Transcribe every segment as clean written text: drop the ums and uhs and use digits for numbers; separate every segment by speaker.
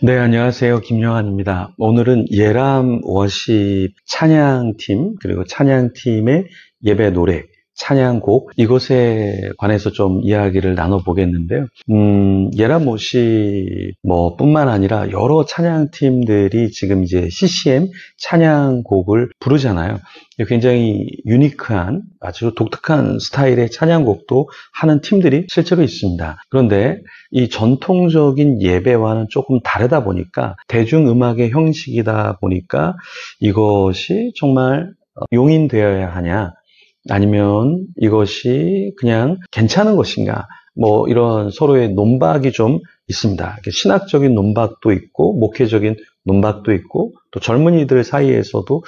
Speaker 1: 네, 안녕하세요. 김영환입니다. 오늘은 예람 워십 찬양팀, 그리고 찬양팀의 예배 노래, 찬양곡, 이것에 관해서 좀 이야기를 나눠보겠는데요. 예람 워십 뿐만 아니라 여러 찬양팀들이 지금 이제 CCM 찬양곡을 부르잖아요. 굉장히 유니크한, 아주 독특한 스타일의 찬양곡도 하는 팀들이 실제로 있습니다. 그런데 이 전통적인 예배와는 조금 다르다 보니까, 대중음악의 형식이다 보니까 이것이 정말 용인되어야 하냐, 아니면 이것이 그냥 괜찮은 것인가, 이런 서로의 논박이 좀 있습니다. 신학적인 논박도 있고, 목회적인 논박도 있고, 또 젊은이들 사이에서도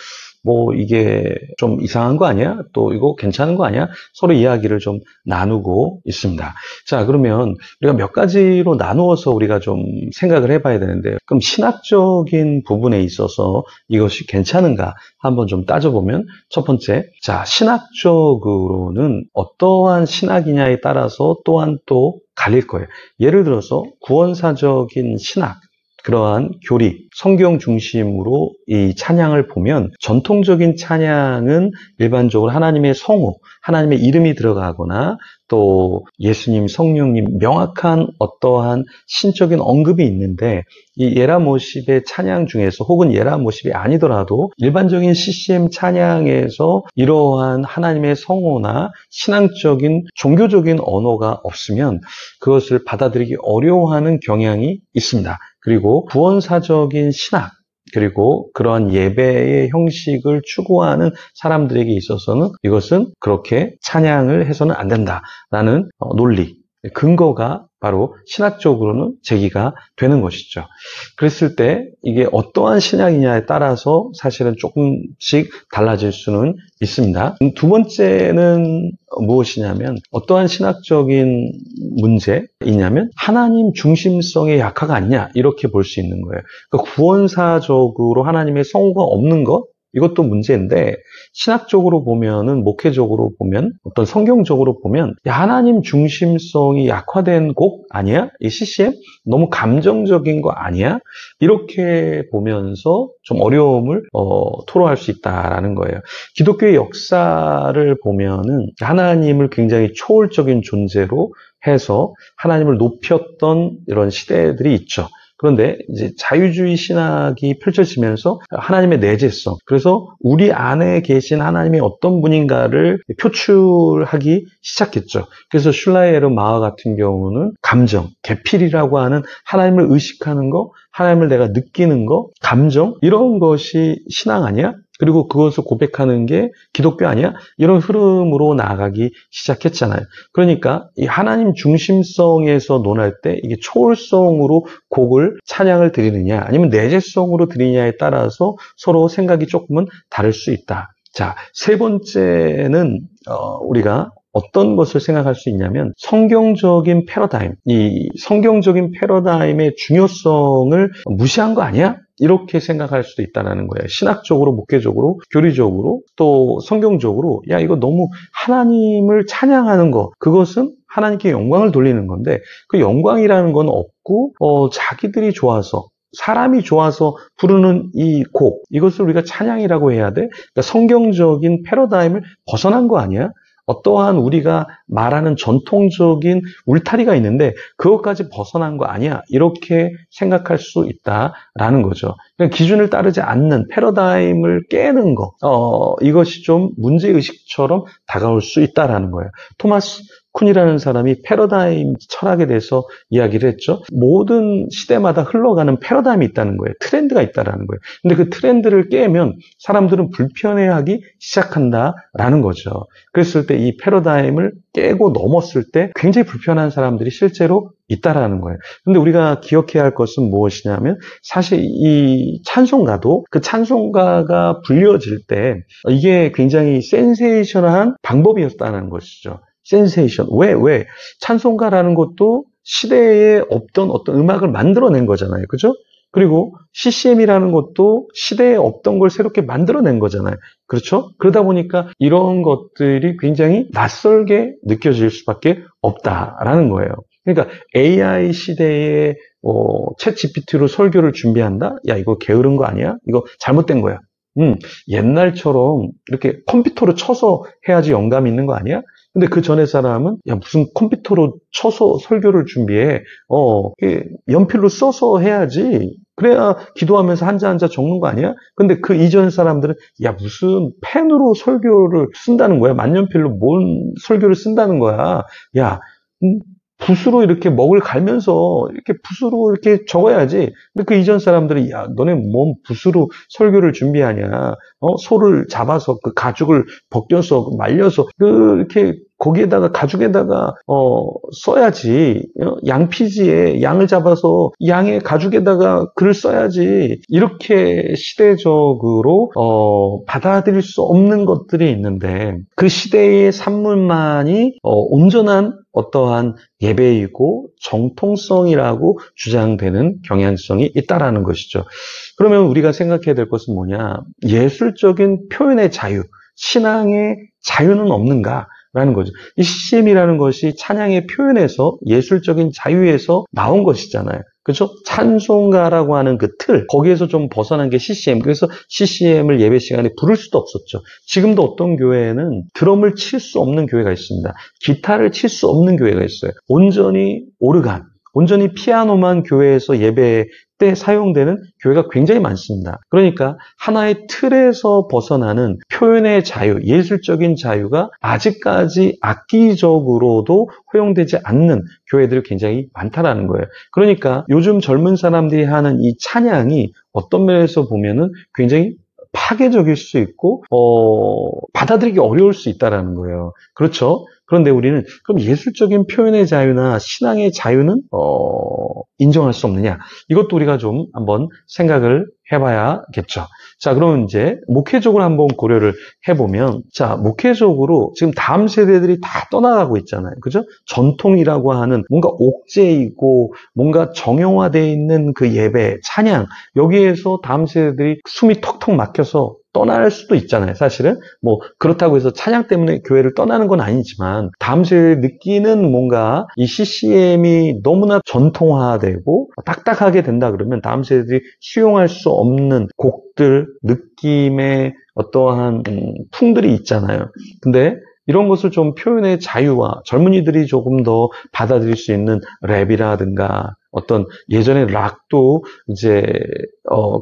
Speaker 1: 이게 좀 이상한 거 아니야? 또 이거 괜찮은 거 아니야? 서로 이야기를 좀 나누고 있습니다. 자, 그러면 우리가 몇 가지로 나누어서 우리가 좀 생각을 해봐야 되는데, 그럼 신학적인 부분에 있어서 이것이 괜찮은가 한번 좀 따져보면, 첫 번째, 자, 신학적으로는 어떠한 신학이냐에 따라서 또한 또 갈릴 거예요. 예를 들어서 구원사적인 신학, 그러한 교리, 성경 중심으로 이 찬양을 보면, 전통적인 찬양은 일반적으로 하나님의 성호, 하나님의 이름이 들어가거나 또 예수님, 성령님, 명확한 어떠한 신적인 언급이 있는데, 이 예람 워십의 찬양 중에서, 혹은 예람 워십이 아니더라도 일반적인 CCM 찬양에서 이러한 하나님의 성호나 신앙적인 종교적인 언어가 없으면 그것을 받아들이기 어려워하는 경향이 있습니다. 그리고 구원사적인 신학, 그리고 그러한 예배의 형식을 추구하는 사람들에게 있어서는 이것은 그렇게 찬양을 해서는 안 된다라는 논리, 근거가 바로 신학적으로는 제기가 되는 것이죠. 그랬을 때 이게 어떠한 신학이냐에 따라서 사실은 조금씩 달라질 수는 있습니다. 두 번째는 무엇이냐면, 어떠한 신학적인 문제이냐면 하나님 중심성의 약화가 아니냐, 이렇게 볼 수 있는 거예요. 그러니까 구원사적으로 하나님의 성호가 없는 것, 이것도 문제인데, 신학적으로 보면은, 목회적으로 보면, 어떤 성경적으로 보면, 하나님 중심성이 약화된 곡 아니야? 이 CCM? 너무 감정적인 거 아니야? 이렇게 보면서 좀 어려움을 토로할 수 있다라는 거예요. 기독교의 역사를 보면은 하나님을 굉장히 초월적인 존재로 해서 하나님을 높였던 이런 시대들이 있죠. 그런데 이제 자유주의 신학이 펼쳐지면서 하나님의 내재성, 그래서 우리 안에 계신 하나님이 어떤 분인가를 표출하기 시작했죠. 그래서 슐라이에르 마하 같은 경우는 감정, 게필이라고 하는 하나님을 의식하는 거, 하나님을 내가 느끼는 거, 감정, 이런 것이 신앙 아니야? 그리고 그것을 고백하는 게 기독교 아니야? 이런 흐름으로 나아가기 시작했잖아요. 그러니까 이 하나님 중심성에서 논할 때 이게 초월성으로 곡을, 찬양을 드리느냐, 아니면 내재성으로 드리냐에 따라서 서로 생각이 조금은 다를 수 있다. 자, 세 번째는 우리가 어떤 것을 생각할 수 있냐면, 성경적인 패러다임, 이 성경적인 패러다임의 중요성을 무시한 거 아니야? 이렇게 생각할 수도 있다는 거예요. 신학적으로, 목회적으로, 교리적으로, 또 성경적으로, 야, 이거 너무 하나님을 찬양하는 거, 그것은 하나님께 영광을 돌리는 건데, 그 영광이라는 건 없고, 자기들이 좋아서, 사람이 좋아서 부르는 이 곡, 이것을 우리가 찬양이라고 해야 돼? 그러니까 성경적인 패러다임을 벗어난 거 아니야? 어떠한 우리가 말하는 전통적인 울타리가 있는데 그것까지 벗어난 거 아니야, 이렇게 생각할 수 있다라는 거죠. 그러니까 기준을 따르지 않는, 패러다임을 깨는 거, 이것이 좀 문제의식처럼 다가올 수 있다라는 거예요. 토마스 쿤이라는 사람이 패러다임 철학에 대해서 이야기를 했죠. 모든 시대마다 흘러가는 패러다임이 있다는 거예요. 트렌드가 있다는 거예요. 근데 그 트렌드를 깨면 사람들은 불편해하기 시작한다라는 거죠. 그랬을 때 이 패러다임을 깨고 넘었을 때 굉장히 불편한 사람들이 실제로 있다라는 거예요. 근데 우리가 기억해야 할 것은 무엇이냐면, 사실 이 찬송가도 그 찬송가가 불려질 때 이게 굉장히 센세이션한 방법이었다는 것이죠. 센세이션. 왜? 찬송가라는 것도 시대에 없던 어떤 음악을 만들어낸 거잖아요. 그죠? 그리고 CCM이라는 것도 시대에 없던 걸 새롭게 만들어낸 거잖아요. 그렇죠? 그러다 보니까 이런 것들이 굉장히 낯설게 느껴질 수밖에 없다라는 거예요. 그러니까 AI 시대에 챗 GPT로 설교를 준비한다? 야, 이거 게으른 거 아니야? 이거 잘못된 거야. 옛날처럼 이렇게 컴퓨터로 쳐서 해야지 영감이 있는 거 아니야? 근데 그 전에 사람은 야 무슨 컴퓨터로 쳐서 설교를 준비해? 연필로 써서 해야지. 그래야 기도하면서 한자 한자 적는 거 아니야? 근데 그 이전 사람들은 야 무슨 펜으로 설교를 쓴다는 거야? 만년필로 뭔 설교를 쓴다는 거야? 야 붓으로 이렇게 먹을 갈면서 이렇게 붓으로 이렇게 적어야지. 근데 그 이전 사람들이 야 너네 뭔 붓으로 설교를 준비하냐? 소를 잡아서 그 가죽을 벗겨서 말려서 이렇게 거기에다가 가죽에다가 써야지. 양피지에 양을 잡아서 양의 가죽에다가 글을 써야지. 이렇게 시대적으로 받아들일 수 없는 것들이 있는데 그 시대의 산문만이 온전한 어떠한 예배이고 정통성이라고 주장되는 경향성이 있다라는 것이죠. 그러면 우리가 생각해야 될 것은 뭐냐? 예술적인 표현의 자유, 신앙의 자유는 없는가? 라는 거죠. 이 CCM이라는 것이 찬양의 표현에서 예술적인 자유에서 나온 것이잖아요. 그렇죠? 찬송가라고 하는 그 틀, 거기에서 좀 벗어난 게 CCM. 그래서 CCM을 예배 시간에 부를 수도 없었죠. 지금도 어떤 교회는 드럼을 칠 수 없는 교회가 있습니다. 기타를 칠 수 없는 교회가 있어요. 온전히 오르간, 온전히 피아노만 교회에서 예배 때 사용되는 교회가 굉장히 많습니다. 그러니까 하나의 틀에서 벗어나는 표현의 자유, 예술적인 자유가 아직까지 악기적으로도 허용되지 않는 교회들이 굉장히 많다라는 거예요. 그러니까 요즘 젊은 사람들이 하는 이 찬양이 어떤 면에서 보면은 굉장히 파괴적일 수 있고 받아들이기 어려울 수 있다라는 거예요. 그렇죠? 그런데 우리는 그럼 예술적인 표현의 자유나 신앙의 자유는 인정할 수 없느냐? 이것도 우리가 좀 한번 생각을 해봐야겠죠. 자, 그러면 이제 목회적으로 한번 고려를 해보면, 자, 목회적으로 지금 다음 세대들이 다 떠나가고 있잖아요. 그죠? 전통이라고 하는 뭔가 옥죄이고 뭔가 정형화되어 있는 그 예배, 찬양, 여기에서 다음 세대들이 숨이 턱턱 막혀서 떠날 수도 있잖아요. 사실은 뭐 그렇다고 해서 찬양 때문에 교회를 떠나는 건 아니지만 다음 세대에 느끼는 뭔가 이 CCM이 너무나 전통화되고 딱딱하게 된다 그러면 다음 세대들이 수용할 수 없는 곡들, 느낌의 어떠한 풍들이 있잖아요. 근데 이런 것을 좀 표현의 자유와 젊은이들이 조금 더 받아들일 수 있는 랩이라든가 어떤 예전에 락도 이제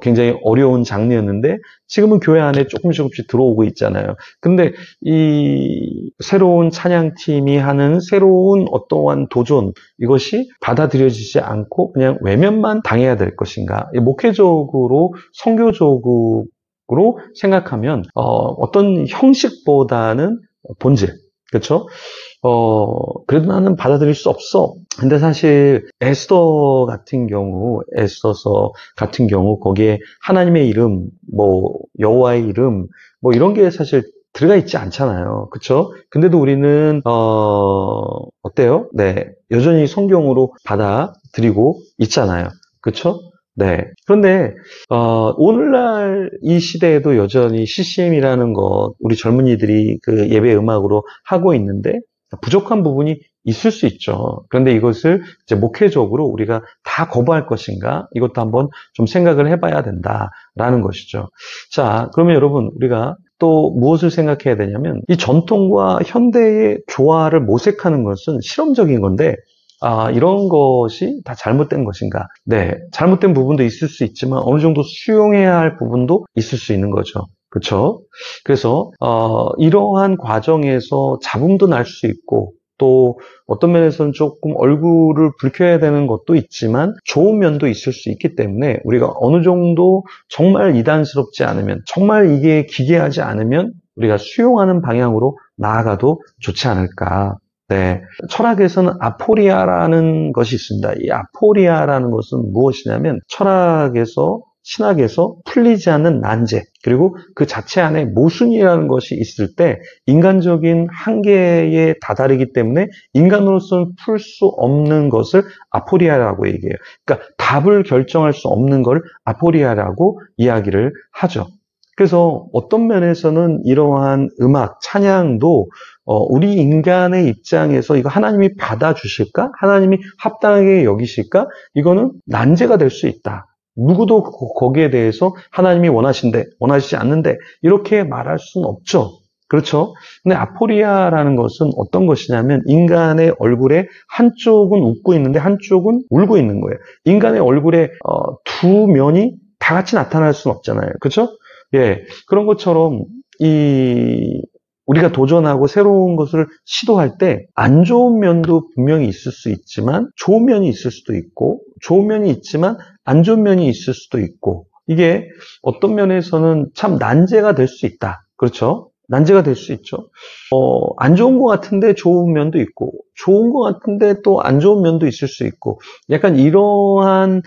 Speaker 1: 굉장히 어려운 장르였는데 지금은 교회 안에 조금씩 들어오고 있잖아요. 근데 이 새로운 찬양팀이 하는 새로운 어떠한 도전, 이것이 받아들여지지 않고 그냥 외면만 당해야 될 것인가? 목회적으로, 선교적으로 생각하면 어떤 형식보다는 본질, 그렇죠? 그래도 나는 받아들일 수 없어. 근데 사실 에스더 같은 경우, 에스더서 같은 경우 거기에 하나님의 이름, 뭐 여호와의 이름, 뭐 이런 게 사실 들어가 있지 않잖아요. 그렇죠? 근데도 우리는 어때요? 네, 여전히 성경으로 받아들이고 있잖아요. 그렇죠? 네. 그런데 오늘날 이 시대에도 여전히 CCM이라는 것, 우리 젊은이들이 그 예배 음악으로 하고 있는데 부족한 부분이 있을 수 있죠. 그런데 이것을 이제 목회적으로 우리가 다 거부할 것인가? 이것도 한번 좀 생각을 해봐야 된다라는 것이죠. 자, 그러면 여러분 우리가 또 무엇을 생각해야 되냐면 이 전통과 현대의 조화를 모색하는 것은 실험적인 건데 이런 것이 다 잘못된 것인가? 네, 잘못된 부분도 있을 수 있지만 어느 정도 수용해야 할 부분도 있을 수 있는 거죠. 그렇죠? 그래서 이러한 과정에서 잡음도 날 수 있고 또 어떤 면에서는 조금 얼굴을 붉혀야 되는 것도 있지만 좋은 면도 있을 수 있기 때문에 우리가 어느 정도 정말 이단스럽지 않으면 정말 이게 기괴하지 않으면 우리가 수용하는 방향으로 나아가도 좋지 않을까. 네, 철학에서는 아포리아라는 것이 있습니다. 이 아포리아라는 것은 무엇이냐면 철학에서 신학에서 풀리지 않는 난제, 그리고 그 자체 안에 모순이라는 것이 있을 때 인간적인 한계에 다다르기 때문에 인간으로서는 풀 수 없는 것을 아포리아라고 얘기해요. 그러니까 답을 결정할 수 없는 걸 아포리아라고 이야기를 하죠. 그래서 어떤 면에서는 이러한 음악, 찬양도 우리 인간의 입장에서 이거 하나님이 받아주실까? 하나님이 합당하게 여기실까? 이거는 난제가 될 수 있다. 누구도 거기에 대해서 하나님이 원하신대, 원하시지 않는데 이렇게 말할 수는 없죠. 그렇죠? 근데 아포리아라는 것은 어떤 것이냐면 인간의 얼굴에 한쪽은 웃고 있는데 한쪽은 울고 있는 거예요. 인간의 얼굴에 두 면이 다 같이 나타날 수는 없잖아요. 그렇죠? 예, 그런 것처럼 우리가 도전하고 새로운 것을 시도할 때 안 좋은 면도 분명히 있을 수 있지만 좋은 면이 있을 수도 있고 좋은 면이 있지만 안 좋은 면이 있을 수도 있고 이게 어떤 면에서는 참 난제가 될 수 있다. 그렇죠? 난제가 될 수 있죠. 안 좋은 것 같은데 좋은 면도 있고 좋은 것 같은데 또 안 좋은 면도 있을 수 있고 약간 이러한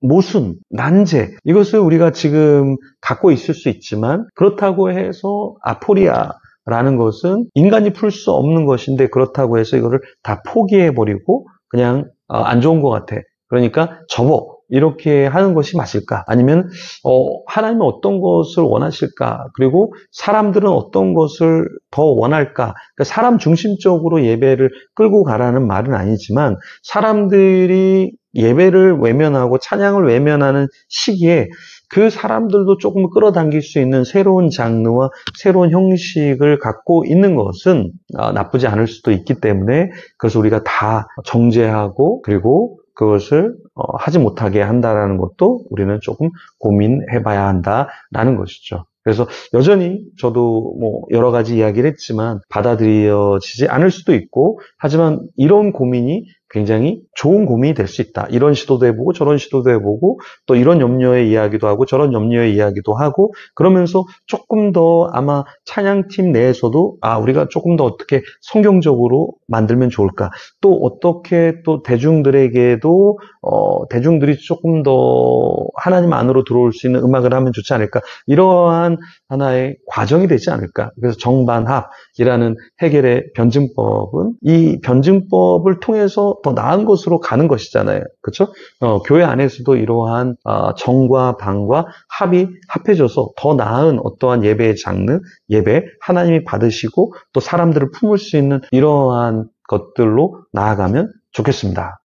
Speaker 1: 모순, 난제 이것을 우리가 지금 갖고 있을 수 있지만 그렇다고 해서 아포리아라는 것은 인간이 풀 수 없는 것인데 그렇다고 해서 이거를 다 포기해버리고 그냥 안 좋은 것 같아. 그러니까 접어. 이렇게 하는 것이 맞을까? 아니면 하나님은 어떤 것을 원하실까? 그리고 사람들은 어떤 것을 더 원할까? 그러니까 사람 중심적으로 예배를 끌고 가라는 말은 아니지만 사람들이 예배를 외면하고 찬양을 외면하는 시기에 그 사람들도 조금 끌어당길 수 있는 새로운 장르와 새로운 형식을 갖고 있는 것은 나쁘지 않을 수도 있기 때문에 그래서 우리가 다 정죄하고 그리고 그것을 하지 못하게 한다라는 것도 우리는 조금 고민해 봐야 한다라는 것이죠. 그래서 여전히 저도 뭐 여러 가지 이야기를 했지만 받아들여지지 않을 수도 있고 하지만 이런 고민이 굉장히 좋은 고민이 될 수 있다. 이런 시도도 해보고 저런 시도도 해보고 또 이런 염려의 이야기도 하고 저런 염려의 이야기도 하고 그러면서 조금 더 아마 찬양팀 내에서도 우리가 조금 더 어떻게 성경적으로 만들면 좋을까? 또 어떻게 또 대중들에게도 대중들이 조금 더 하나님 안으로 들어올 수 있는 음악을 하면 좋지 않을까? 이러한 하나의 과정이 되지 않을까? 그래서 정반합이라는 해겔의 변증법은 이 변증법을 통해서 더 나은 것으로 가는 것이잖아요. 그렇죠? 교회 안에서도 이러한 정과 반과 합이 합해져서 더 나은 어떠한 예배의 장르, 예배, 하나님이 받으시고 또 사람들을 품을 수 있는 이러한 것들로 나아가면 좋겠습니다.